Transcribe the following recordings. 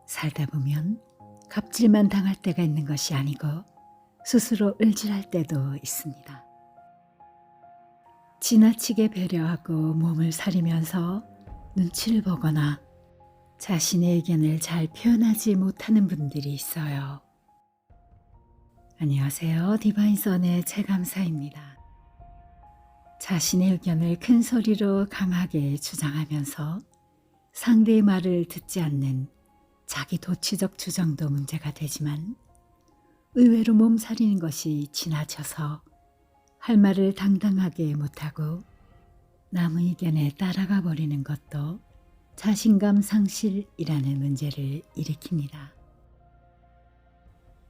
살다 보면 갑질만 당할 때가 있는 것이 아니고 스스로 을질할 때도 있습니다. 지나치게 배려하고 몸을 사리면서 눈치를 보거나 자신의 의견을 잘 표현하지 못하는 분들이 있어요. 안녕하세요. 디바인선의 최감사입니다. 자신의 의견을 큰 소리로 강하게 주장하면서 상대의 말을 듣지 않는 자기 도취적 주장도 문제가 되지만 의외로 몸살이는 것이 지나쳐서 할 말을 당당하게 못하고 남의 의견에 따라가 버리는 것도 자신감 상실이라는 문제를 일으킵니다.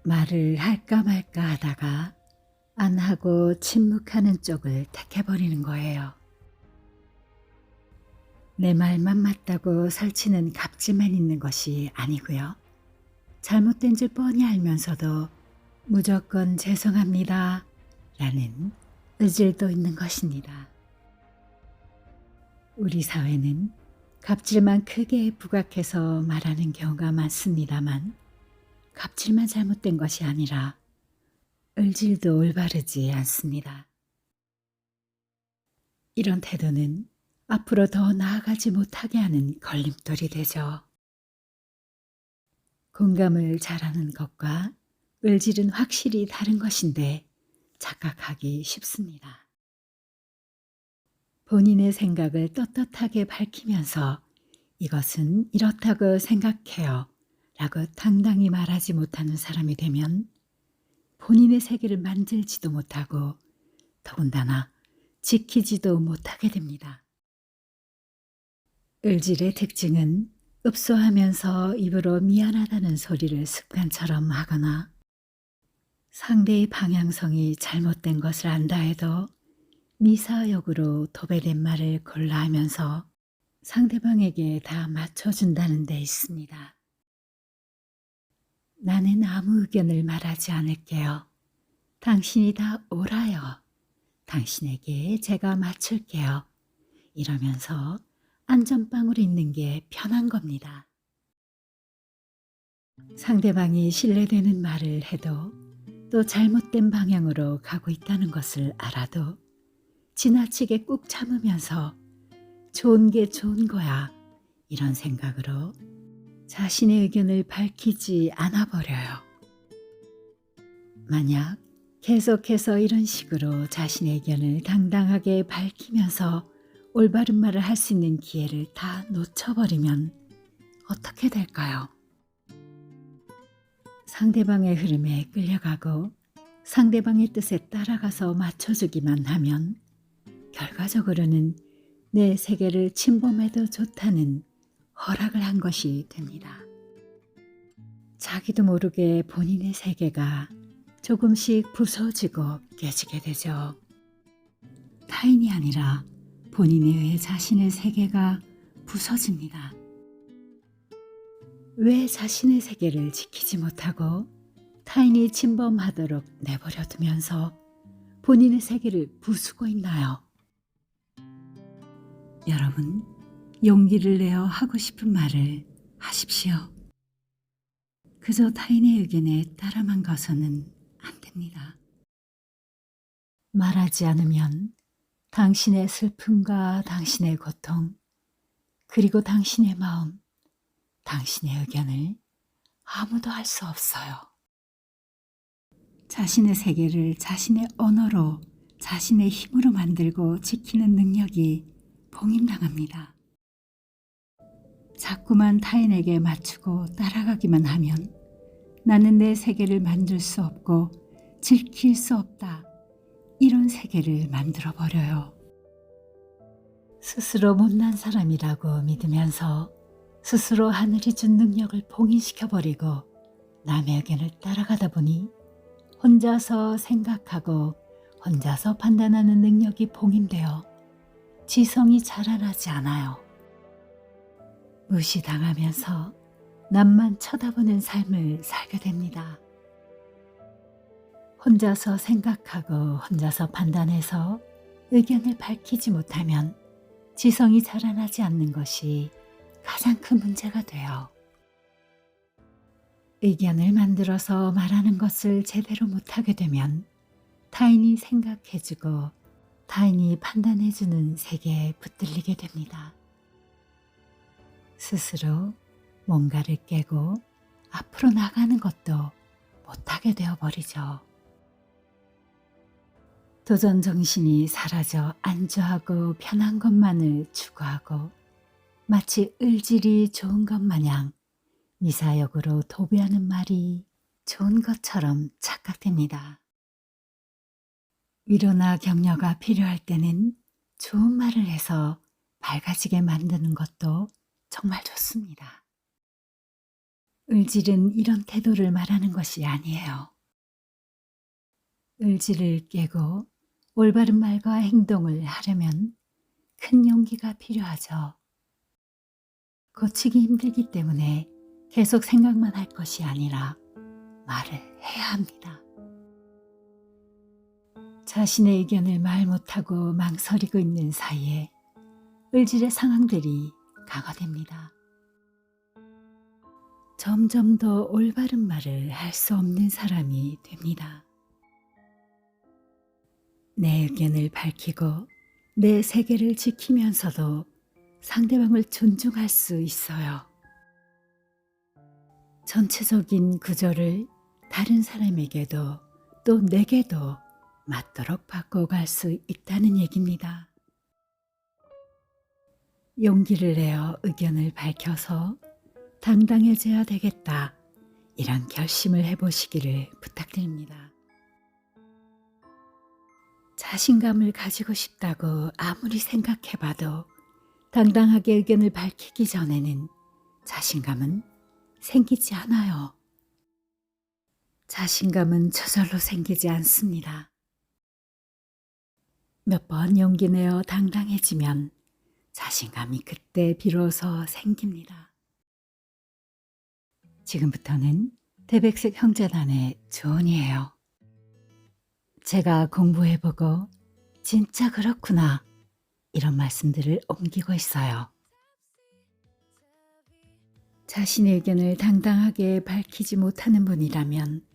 말을 할까 말까 하다가 안 하고 침묵하는 쪽을 택해버리는 거예요. 내 말만 맞다고 설치는 갑질만 있는 것이 아니고요. 잘못된 줄 뻔히 알면서도 무조건 죄송합니다 라는 의질도 있는 것입니다. 우리 사회는 갑질만 크게 부각해서 말하는 경우가 많습니다만 갑질만 잘못된 것이 아니라 을질도 올바르지 않습니다. 이런 태도는 앞으로 더 나아가지 못하게 하는 걸림돌이 되죠. 공감을 잘하는 것과 을질은 확실히 다른 것인데 착각하기 쉽습니다. 본인의 생각을 떳떳하게 밝히면서 이것은 이렇다고 생각해요 라고 당당히 말하지 못하는 사람이 되면 본인의 세계를 만들지도 못하고 더군다나 지키지도 못하게 됩니다. 을질의 특징은 읍소하면서 입으로 미안하다는 소리를 습관처럼 하거나 상대의 방향성이 잘못된 것을 안다 해도 미사역으로 도배된 말을 골라 하면서 상대방에게 다 맞춰준다는 데 있습니다. 나는 아무 의견을 말하지 않을게요. 당신이 다 옳아요. 당신에게 제가 맞출게요. 이러면서 안전빵으로 있는 게 편한 겁니다. 상대방이 신뢰되는 말을 해도 또 잘못된 방향으로 가고 있다는 것을 알아도 지나치게 꾹 참으면서 좋은 게 좋은 거야 이런 생각으로 자신의 의견을 밝히지 않아 버려요. 만약 계속해서 이런 식으로 자신의 의견을 당당하게 밝히면서 올바른 말을 할 수 있는 기회를 다 놓쳐버리면 어떻게 될까요? 상대방의 흐름에 끌려가고 상대방의 뜻에 따라가서 맞춰주기만 하면 결과적으로는 내 세계를 침범해도 좋다는 허락을 한 것이 됩니다. 자기도 모르게 본인의 세계가 조금씩 부서지고 깨지게 되죠. 타인이 아니라 본인에 의해 자신의 세계가 부서집니다. 왜 자신의 세계를 지키지 못하고 타인이 침범하도록 내버려 두면서 본인의 세계를 부수고 있나요? 여러분, 용기를 내어 하고 싶은 말을 하십시오. 그저 타인의 의견에 따라만 가서는 안 됩니다. 말하지 않으면 당신의 슬픔과 당신의 고통, 그리고 당신의 마음, 당신의 의견을 아무도 알 수 없어요. 자신의 세계를 자신의 언어로, 자신의 힘으로 만들고 지키는 능력이 봉인당합니다. 자꾸만 타인에게 맞추고 따라가기만 하면 나는 내 세계를 만들 수 없고 지킬 수 없다. 이런 세계를 만들어 버려요. 스스로 못난 사람이라고 믿으면서 스스로 하늘이 준 능력을 봉인시켜버리고 남의 의견을 따라가다 보니 혼자서 생각하고 혼자서 판단하는 능력이 봉인되어 지성이 자라나지 않아요. 무시당하면서 남만 쳐다보는 삶을 살게 됩니다. 혼자서 생각하고 혼자서 판단해서 의견을 밝히지 못하면 지성이 자라나지 않는 것이 가장 큰 문제가 돼요. 의견을 만들어서 말하는 것을 제대로 못하게 되면 타인이 생각해주고 타인이 판단해주는 세계에 붙들리게 됩니다. 스스로 뭔가를 깨고 앞으로 나가는 것도 못하게 되어버리죠. 도전 정신이 사라져 안주하고 편한 것만을 추구하고 마치 을질이 좋은 것 마냥 미사역으로 도배하는 말이 좋은 것처럼 착각됩니다. 위로나 격려가 필요할 때는 좋은 말을 해서 밝아지게 만드는 것도 정말 좋습니다. 을질은 이런 태도를 말하는 것이 아니에요. 을질을 깨고 올바른 말과 행동을 하려면 큰 용기가 필요하죠. 고치기 힘들기 때문에 계속 생각만 할 것이 아니라 말을 해야 합니다. 자신의 의견을 말 못하고 망설이고 있는 사이에 을질의 상황들이 강화됩니다. 점점 더 올바른 말을 할 수 없는 사람이 됩니다. 내 의견을 밝히고 내 세계를 지키면서도 상대방을 존중할 수 있어요. 전체적인 구조를 다른 사람에게도 또 내게도 맞도록 바꿔갈 수 있다는 얘기입니다. 용기를 내어 의견을 밝혀서 당당해져야 되겠다, 이런 결심을 해보시기를 부탁드립니다. 자신감을 가지고 싶다고 아무리 생각해봐도 당당하게 의견을 밝히기 전에는 자신감은 생기지 않아요. 자신감은 저절로 생기지 않습니다. 몇 번 용기 내어 당당해지면 자신감이 그때 비로소 생깁니다. 지금부터는 대백색 형제단의 조언이에요. 제가 공부해보고 진짜 그렇구나, 이런 말씀들을 옮기고 있어요. 자신의 의견을 당당하게 밝히지 못하는 분이라면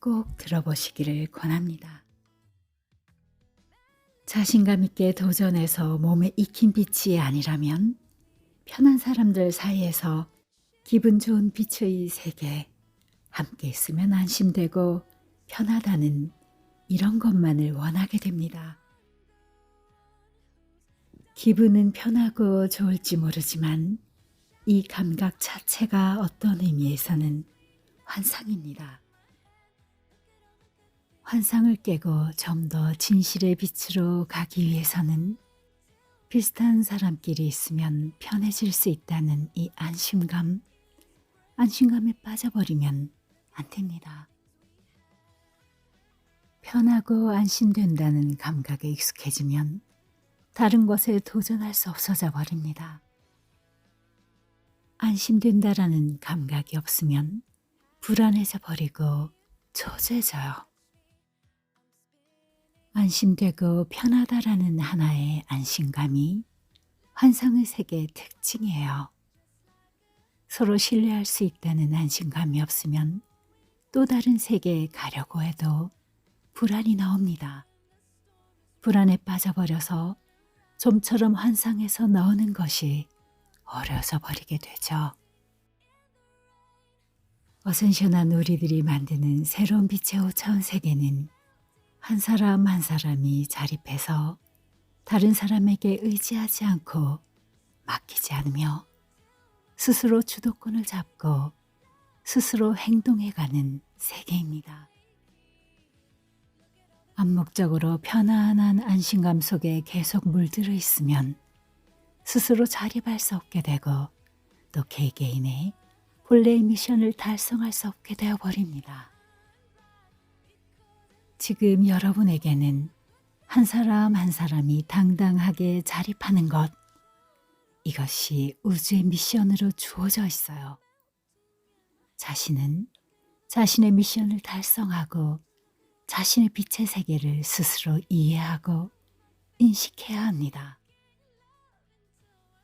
꼭 들어보시기를 권합니다. 자신감 있게 도전해서 몸에 익힌 빛이 아니라면 편한 사람들 사이에서 기분 좋은 빛의 세계, 함께 있으면 안심되고 편하다는 이런 것만을 원하게 됩니다. 기분은 편하고 좋을지 모르지만 이 감각 자체가 어떤 의미에서는 환상입니다. 환상을 깨고 좀 더 진실의 빛으로 가기 위해서는 비슷한 사람끼리 있으면 편해질 수 있다는 이 안심감에 빠져버리면 안 됩니다. 편하고 안심된다는 감각에 익숙해지면 다른 것에 도전할 수 없어져 버립니다. 안심된다라는 감각이 없으면 불안해져 버리고 초조해져요. 안심되고 편하다라는 하나의 안심감이 환상의 세계의 특징이에요. 서로 신뢰할 수 있다는 안심감이 없으면 또 다른 세계에 가려고 해도 불안이 나옵니다. 불안에 빠져버려서 좀처럼 환상에서 나오는 것이 어려져 버리게 되죠. 어센션한 우리들이 만드는 새로운 빛의 5차원 세계는 한 사람 한 사람이 자립해서 다른 사람에게 의지하지 않고 맡기지 않으며 스스로 주도권을 잡고 스스로 행동해가는 세계입니다. 암묵적으로 편안한 안심감 속에 계속 물들어 있으면 스스로 자립할 수 없게 되고 또 개개인의 본래의 미션을 달성할 수 없게 되어버립니다. 지금 여러분에게는 한 사람 한 사람이 당당하게 자립하는 것, 이것이 우주의 미션으로 주어져 있어요. 자신은 자신의 미션을 달성하고 자신의 빛의 세계를 스스로 이해하고 인식해야 합니다.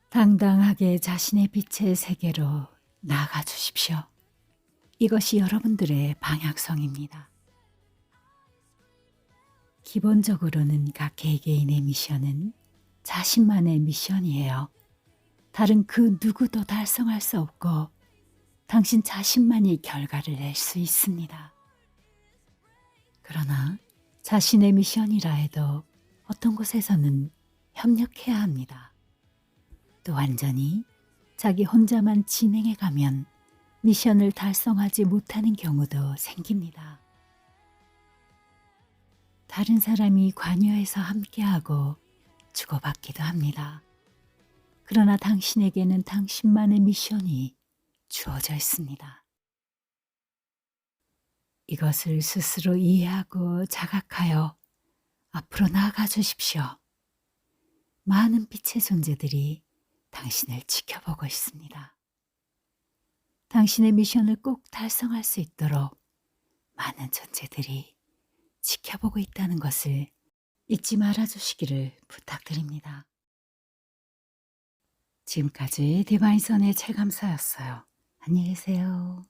당당하게 자신의 빛의 세계로 나아가 주십시오. 이것이 여러분들의 방향성입니다. 기본적으로는 각 개개인의 미션은 자신만의 미션이에요. 다른 그 누구도 달성할 수 없고 당신 자신만이 결과를 낼 수 있습니다. 그러나 자신의 미션이라 해도 어떤 곳에서는 협력해야 합니다. 또 완전히 자기 혼자만 진행해 가면 미션을 달성하지 못하는 경우도 생깁니다. 다른 사람이 관여해서 함께하고 주고받기도 합니다. 그러나 당신에게는 당신만의 미션이 주어져 있습니다. 이것을 스스로 이해하고 자각하여 앞으로 나아가 주십시오. 많은 빛의 존재들이 당신을 지켜보고 있습니다. 당신의 미션을 꼭 달성할 수 있도록 많은 존재들이 지켜보고 있다는 것을 잊지 말아 주시기를 부탁드립니다. 지금까지 디바인선의 최감사였어요. 안녕히 계세요.